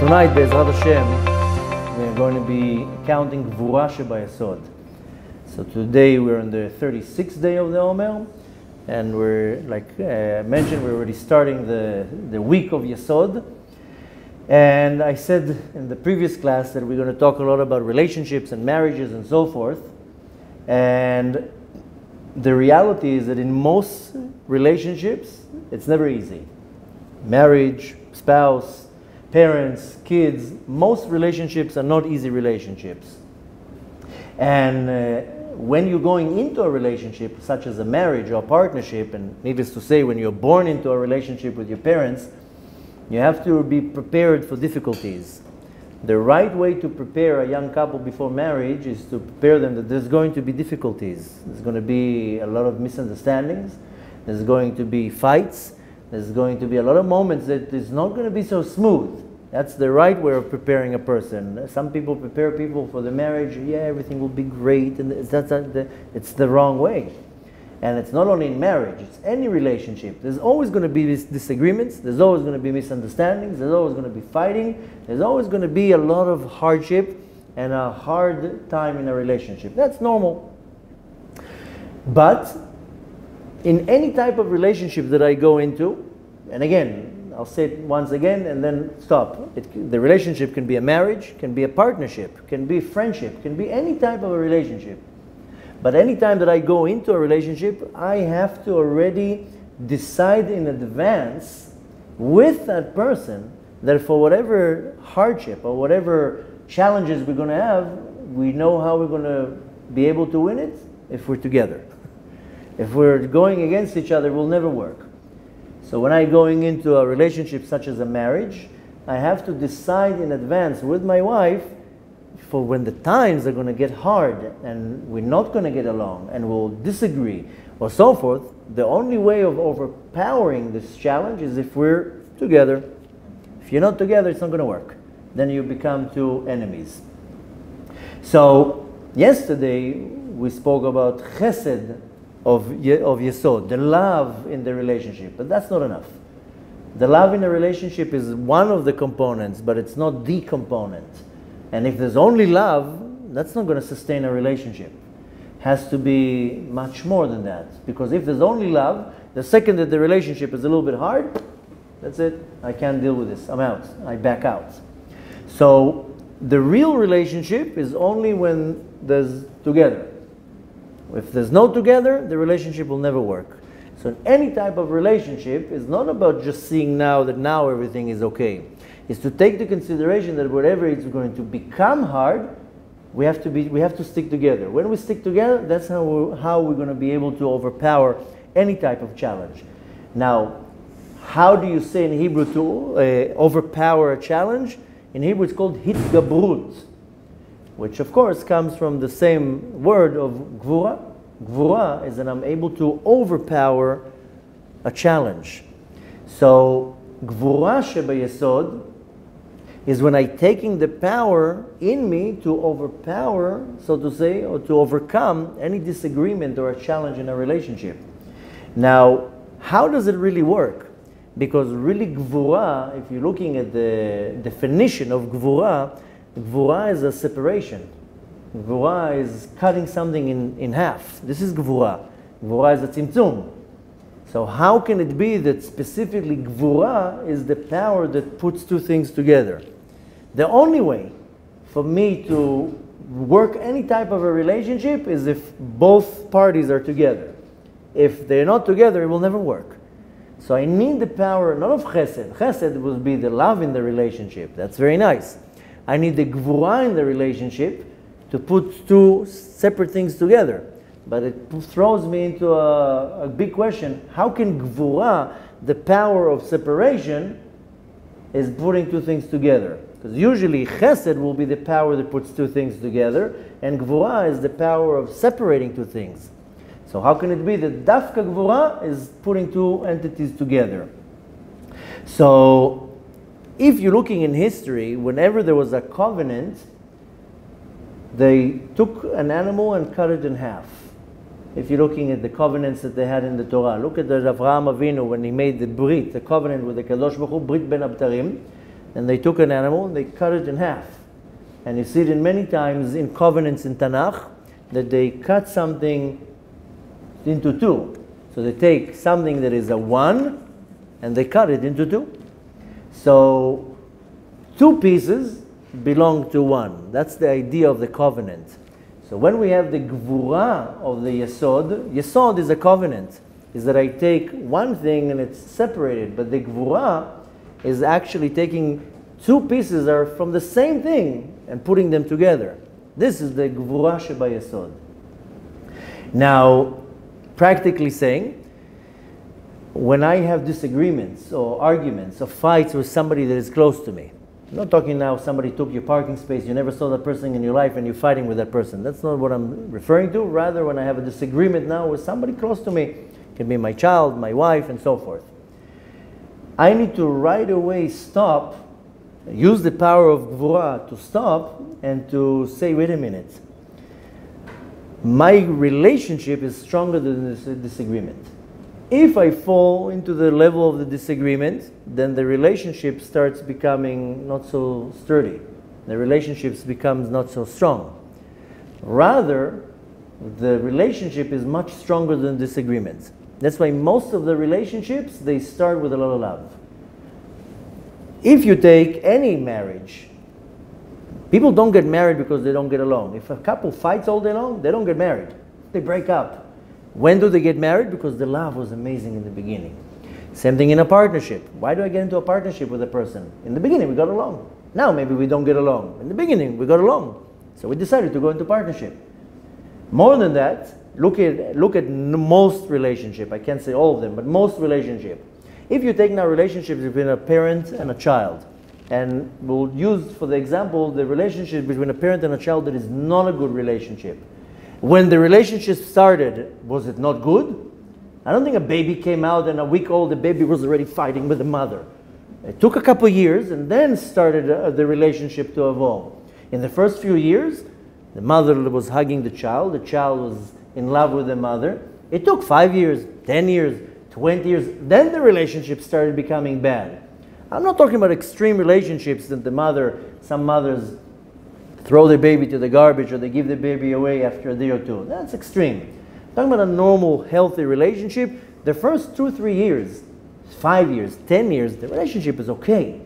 Tonight, Be'ezrat Hashem, we're going to be counting Gevurah of Yesod. So today we're on the 36th day of the Omer, and we're, like I mentioned, we're already starting the week of Yesod. And I said in the previous class that we're going to talk a lot about relationships and marriages and so forth. And the reality is that in most relationships, it's never easy. Marriage, spouse, parents, kids, most relationships are not easy relationships. And when you're going into a relationship, such as a marriage or a partnership, and needless to say, when you're born into a relationship with your parents, you have to be prepared for difficulties. The right way to prepare a young couple before marriage is to prepare them that there's going to be difficulties. There's going to be a lot of misunderstandings. There's going to be fights. There's going to be a lot of moments that is not going to be so smooth. That's the right way of preparing a person. Some people prepare people for the marriage. Yeah, everything will be great, and it's the wrong way. And it's not only in marriage, it's any relationship. There's always going to be disagreements. There's always going to be misunderstandings. There's always going to be fighting. There's always going to be a lot of hardship and a hard time in a relationship. That's normal. But in any type of relationship that I go into, and again, I'll say it once again and then stop. The relationship can be a marriage, can be a partnership, can be friendship, can be any type of a relationship. But any time that I go into a relationship, I have to already decide in advance with that person that for whatever hardship or whatever challenges we're going to have, we know how we're going to be able to win it if we're together. If we're going against each other, it will never work. So when I'm going into a relationship such as a marriage, I have to decide in advance with my wife for when the times are going to get hard and we're not going to get along and we'll disagree or so forth. The only way of overpowering this challenge is if we're together. If you're not together, it's not going to work. Then you become two enemies. So yesterday we spoke about chesed of Yesod, the love in the relationship. But that's not enough. The love in a relationship is one of the components, but it's not the component. And if there's only love, that's not going to sustain a relationship. It has to be much more than that. Because if there's only love, the second that the relationship is a little bit hard, that's it. I can't deal with this. I'm out. I back out. So the real relationship is only when there's together. If there's no together, the relationship will never work. So in any type of relationship, it's not about just seeing now that now everything is okay. It's to take the consideration that whatever it's going to become hard, we have to stick together. When we stick together, that's how we're going to be able to overpower any type of challenge. Now, how do you say in Hebrew to overpower a challenge? In Hebrew it's called hitgabrut, which of course comes from the same word of Gevurah. Gevurah is that I'm able to overpower a challenge. So Gevurah of Yesod is when I'm taking the power in me to overpower, so to say, or to overcome any disagreement or a challenge in a relationship. Now, how does it really work? Because really Gevurah, if you're looking at the definition of Gevurah, Gevurah is a separation. Gevurah is cutting something in half. This is Gevurah. Gevurah is a tzimtzum. So how can it be that specifically Gevurah is the power that puts two things together? The only way for me to work any type of a relationship is if both parties are together. If they're not together, it will never work. So I need the power, not of chesed. Chesed will be the love in the relationship. That's very nice. I need the Gevurah in the relationship to put two separate things together. But it throws me into a big question. How can Gevurah, the power of separation, is putting two things together? Because usually chesed will be the power that puts two things together, and Gevurah is the power of separating two things. So how can it be that dafka Gevurah is putting two entities together? So if you're looking in history, whenever there was a covenant, they took an animal and cut it in half. If you're looking at the covenants that they had in the Torah, look at the Avraham Avinu when he made the Brit, the covenant with the Kadosh Baruch Hu, Brit Ben Abtarim. and they took an animal and they cut it in half. And you see it in many times in covenants in Tanakh, that they cut something into two. So they take something that is a one, and they cut it into two. So two pieces belong to one. That's the idea of the covenant. So when we have the Gevurah of the Yesod, Yesod is a covenant. Is that I take one thing and it's separated, but the Gevurah is actually taking two pieces that are from the same thing and putting them together. This is the Gevurah Sheba Yesod. Now, practically saying, when I have disagreements or arguments or fights with somebody that is close to me, I'm not talking now somebody took your parking space, you never saw that person in your life and you're fighting with that person. That's not what I'm referring to. Rather, when I have a disagreement now with somebody close to me, it can be my child, my wife, and so forth, I need to right away stop, use the power of Gevurah to stop and to say, wait a minute, my relationship is stronger than this disagreement. If I fall into the level of the disagreement, then the relationship starts becoming not so sturdy. The relationships becomes not so strong. Rather, the relationship is much stronger than disagreements. That's why most of the relationships, they start with a lot of love. If you take any marriage, people don't get married because they don't get along. If a couple fights all day long, they don't get married. They break up. When do they get married? Because the love was amazing in the beginning. Same thing in a partnership. Why do I get into a partnership with a person? In the beginning, we got along. Now, maybe we don't get along. In the beginning, we got along. So we decided to go into partnership. More than that, look at most relationship. I can't say all of them, but most relationship. If you take now relationships between a parent and a child, and we'll use for the example the relationship between a parent and a child that is not a good relationship. When the relationship started, was it not good? I don't think a baby came out and a week old the baby was already fighting with the mother. It took a couple of years and then started the relationship to evolve. In the first few years, the mother was hugging the child was in love with the mother. It took 5 years, 10 years, 20 years, then the relationship started becoming bad. I'm not talking about extreme relationships that some mothers throw their baby to the garbage or they give the baby away after a day or two. That's extreme. I'm talking about a normal, healthy relationship. The first 2-3 years, 5 years, 10 years, the relationship is okay.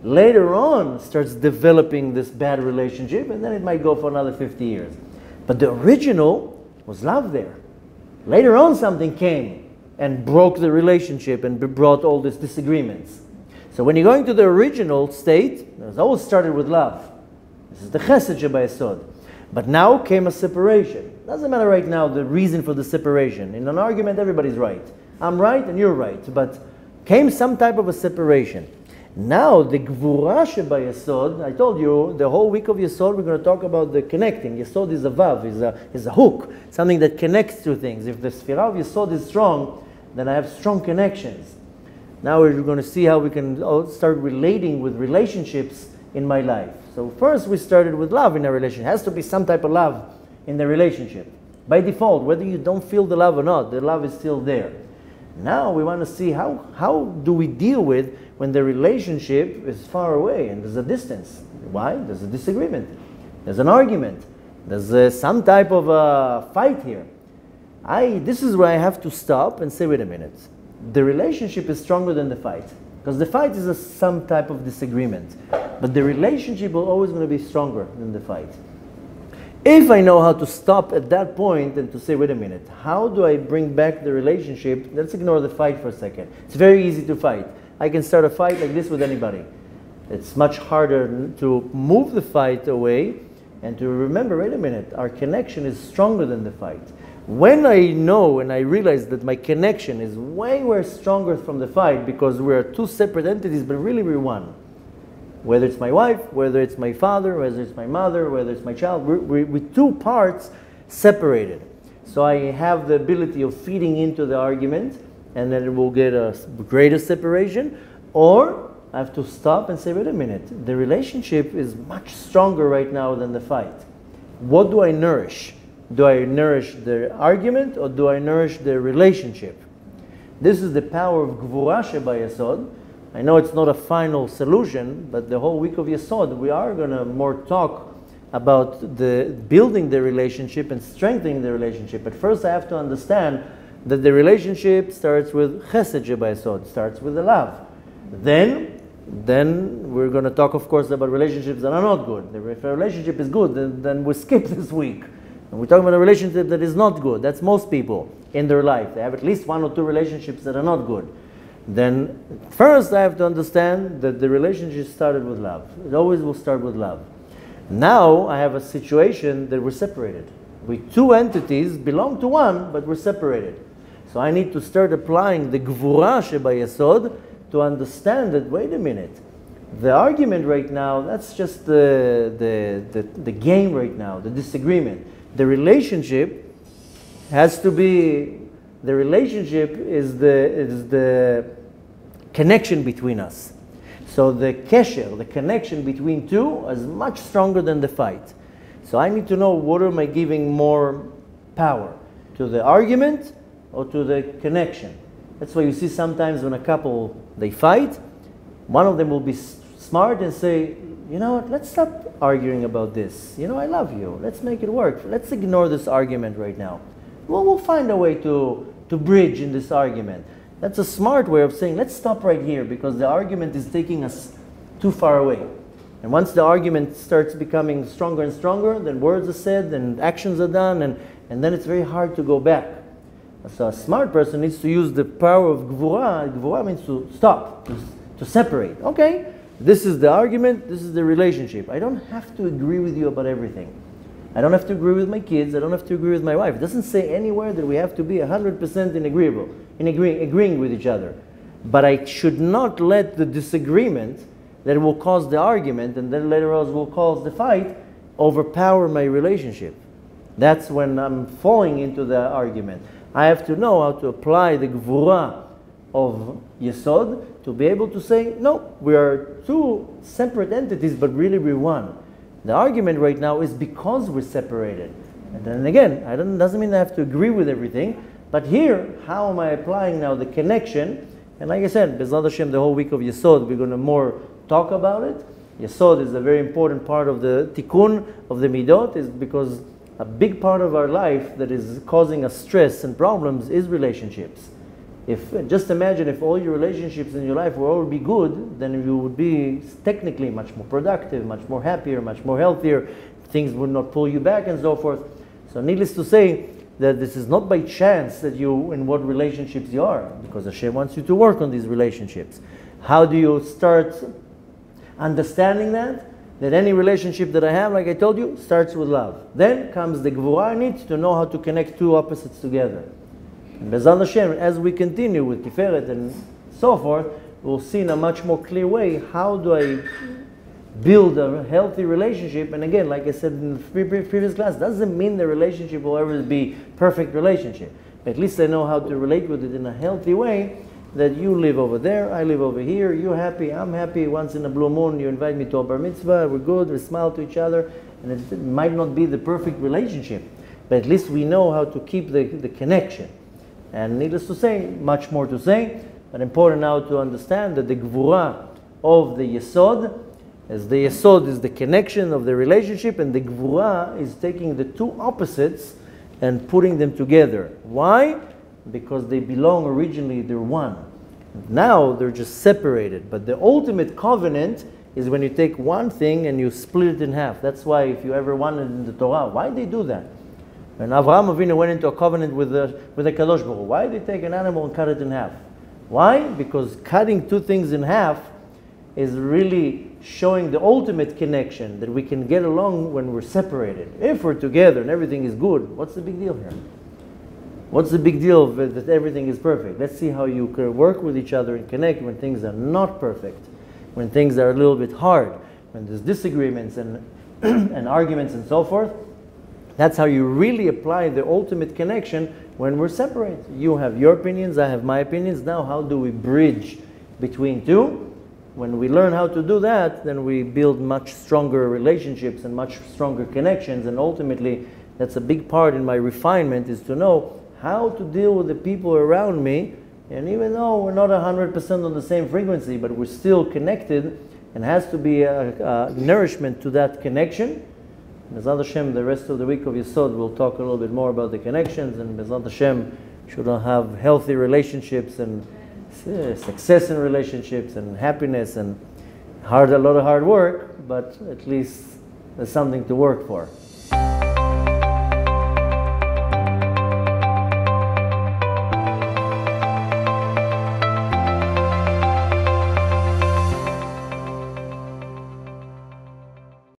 Later on, starts developing this bad relationship, and then it might go for another 50 years. But the original was love there. Later on, something came and broke the relationship and brought all these disagreements. So when you're going to the original state, it was always started with love. This is the chesed sheba yesod. But now came a separation. Doesn't matter right now the reason for the separation. In an argument, everybody's right. I'm right and you're right. But came some type of a separation. Now the Gevurah sheba yesod, I told you, the whole week of Yesod, we're going to talk about the connecting. Yesod is a vav, is a hook, something that connects to things. If the Sefirah of Yesod is strong, then I have strong connections. Now we're going to see how we can start relating with relationships in my life. So first we started with love in a relationship. It has to be some type of love in the relationship. By default, whether you don't feel the love or not, the love is still there. Now we want to see how do we deal with when the relationship is far away and there's a distance. Why? There's a disagreement. There's an argument. There's some type of a fight here. This is where I have to stop and say, wait a minute. The relationship is stronger than the fight. Because the fight is some type of disagreement. But the relationship will always going to be stronger than the fight. If I know how to stop at that point and to say, wait a minute, how do I bring back the relationship? Let's ignore the fight for a second. It's very easy to fight. I can start a fight like this with anybody. It's much harder to move the fight away and to remember, wait a minute, our connection is stronger than the fight. When I know and I realize that my connection is way stronger from the fight because we're two separate entities, but really we're one. Whether it's my wife, whether it's my father, whether it's my mother, whether it's my child, we're two parts separated. So I have the ability of feeding into the argument and then it will get a greater separation, or I have to stop and say, wait a minute, the relationship is much stronger right now than the fight. What do I nourish? Do I nourish the argument or do I nourish the relationship? This is the power of Gevurah sheba yesod, I know it's not a final solution, but the whole week of Yesod, we are going to more talk about the building the relationship and strengthening the relationship. But first I have to understand that the relationship starts with chesed shebayesod, starts with the love. Then we're going to talk, of course, about relationships that are not good. If a relationship is good, then we skip this week. And we're talking about a relationship that is not good. That's most people in their life. They have at least 1 or 2 relationships that are not good. Then first I have to understand that the relationship started with love. It always will start with love. Now I have a situation that we're separated. We 2 entities belong to one, but we're separated. So I need to start applying the Gevurah shebayesod to understand that, wait a minute, the argument right now, that's just the game right now, the disagreement. The relationship has to be, the relationship is the connection between us. So the kesher, the connection between 2 is much stronger than the fight. So I need to know, what am I giving more power? To the argument or to the connection? That's why you see sometimes when a couple, they fight, one of them will be smart and say, you know what, let's stop arguing about this. You know, I love you. Let's make it work. Let's ignore this argument right now. Well, we'll find a way to bridge in this argument. That's a smart way of saying, let's stop right here because the argument is taking us too far away. And once the argument starts becoming stronger and stronger, then words are said and actions are done, and then it's very hard to go back. So a smart person needs to use the power of Gevurah. Gevurah means to stop, to separate. Okay, this is the argument, this is the relationship. I don't have to agree with you about everything. I don't have to agree with my kids, I don't have to agree with my wife. It doesn't say anywhere that we have to be 100% in agreeing with each other. But I should not let the disagreement that will cause the argument and then later on will cause the fight overpower my relationship. That's when I'm falling into the argument. I have to know how to apply the Gevurah of Yesod to be able to say, no, we are 2 separate entities, but really we're one. The argument right now is because we're separated. And then again, it doesn't mean I have to agree with everything, but here, how am I applying now the connection? And like I said, B'ezrat Hashem, the whole week of Yesod, we're going to more talk about it. Yesod is a very important part of the tikkun of the midot, is because a big part of our life that is causing us stress and problems is relationships. Just imagine if all your relationships in your life will all be good, then you would be technically much more productive, much more happier, much more healthier. Things would not pull you back and so forth. So needless to say that this is not by chance that you, in what relationships you are, because Hashem wants you to work on these relationships. How do you start understanding that? That any relationship that I have, like I told you, starts with love. Then comes the Gevurah need to know how to connect 2 opposites together. And B'ezrat Hashem, as we continue with Tiferet and so forth, we'll see in a much more clear way how do I build a healthy relationship. And again, like I said in the previous class, doesn't mean the relationship will ever be perfect relationship. But at least I know how to relate with it in a healthy way, that you live over there, I live over here, you're happy, I'm happy. Once in a blue moon, you invite me to a bar mitzvah, we're good, we smile to each other. And it might not be the perfect relationship, but at least we know how to keep the connection. And needless to say, much more to say, but important now to understand that the Gevurah of the Yesod, as the Yesod is the connection of the relationship, and the Gevurah is taking the 2 opposites and putting them together. Why? Because they belong originally, they're one. Now they're just separated. But the ultimate covenant is when you take one thing and you split it in half. That's why if you ever wanted in the Torah, why did they do that? When Avraham Avinu went into a covenant with the Kadosh Baruch Hu, why did they take an animal and cut it in half? Why? Because cutting 2 things in half is really showing the ultimate connection, that we can get along when we're separated. If we're together and everything is good, what's the big deal here? What's the big deal that everything is perfect? Let's see how you can work with each other and connect when things are not perfect, when things are a little bit hard, when there's disagreements and, and arguments and so forth. That's how you really apply the ultimate connection when we're separate. You have your opinions, I have my opinions. Now how do we bridge between 2? When we learn how to do that, then we build much stronger relationships and much stronger connections. And ultimately, that's a big part in my refinement, is to know how to deal with the people around me And even though we're not 100% on the same frequency, but we're still connected, and has to be a nourishment to that connection. B'ezrat Hashem, the rest of the week of Yesod, we'll talk a little bit more about the connections, and B'ezrat Hashem should have healthy relationships and success in relationships and happiness and a lot of hard work, but at least there's something to work for.